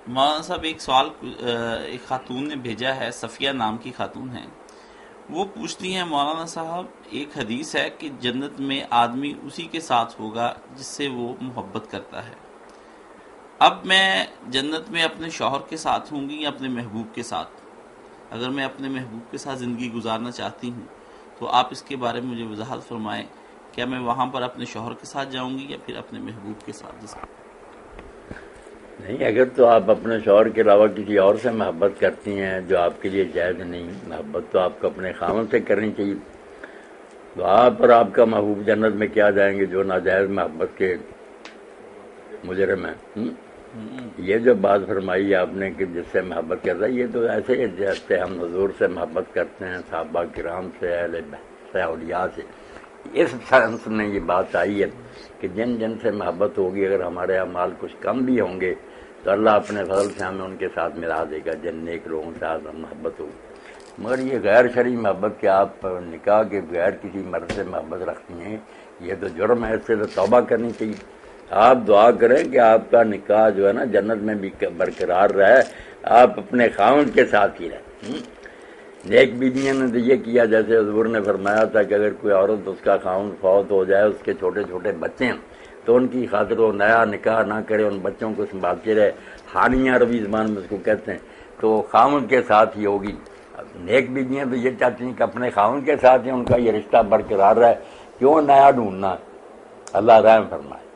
مولانا صاحب ایک سوال ایک خاتون نے بھیجا ہے، صفیہ نام کی خاتون ہیں، وہ پوچھتی ہیں مولانا صاحب ایک حدیث ہے کہ جنت میں آدمی اسی کے ساتھ ہوگا جس سے وہ محبت کرتا ہے، اب میں جنت میں اپنے شوہر کے ساتھ ہوں گی یا اپنے محبوب کے ساتھ؟ اگر میں اپنے محبوب کے ساتھ زندگی گزارنا چاہتی ہوں تو آپ اس کے بارے میں مجھے وضاحت فرمائیں، کیا میں وہاں پر اپنے شوہر کے ساتھ جاؤں گی یا پھر اپنے محبوب کے ساتھ؟ نہیں، اگر تو آپ اپنے شوہر کے علاوہ کسی اور سے محبت کرتی ہیں جو آپ کے لیے جائز نہیں، محبت تو آپ کو اپنے خاوند سے کرنی چاہیے. تو آپ اور آپ کا محبوب جنت میں کیا جائیں گے جو ناجائز محبت کے مجرم ہیں. یہ جو بات فرمائی آپ نے کہ جس سے محبت کرتا ہے، یہ تو ایسے ہی جیسے ہم حضور سے محبت کرتے ہیں، صحابہ کرام سے، اہل بیت سے، اولیاء سے. اس سنس میں یہ بات آئی ہے کہ جن جن سے محبت ہوگی، اگر ہمارے اعمال کچھ کم بھی ہوں گے تو اللہ اپنے فضل سے ہمیں ان کے ساتھ ملا دے گا جن نیک لوگوں سے آج ہم محبت ہوگی. مگر یہ غیر شرعی محبت کہ آپ نکاح کے بغیر کسی مرد سے محبت رکھتی ہیں، یہ تو جرم ہے، اس سے تو توبہ کرنی چاہیے. آپ دعا کریں کہ آپ کا نکاح جو ہے نا جنت میں بھی برقرار رہے، آپ اپنے خاوند کے ساتھ ہی رہیں. نیک بیویوں نے تو یہ کیا جیسے حضور نے فرمایا تھا کہ اگر کوئی عورت اس کا خاوند فوت ہو جائے، اس کے چھوٹے چھوٹے بچے ہیں تو ان کی خاطر وہ نیا نکاح نہ کرے، ان بچوں کو سنبھالتے رہے. حانیہ عربی زبان میں اس کو کہتے ہیں. تو خاوند کے ساتھ ہی ہوگی. نیک بیویاں تو یہ چاہتی ہیں کہ اپنے خاوند کے ساتھ ہی ان کا یہ رشتہ برقرار رہے، کیوں نیا ڈھونڈنا. اللہ رحم فرمائے.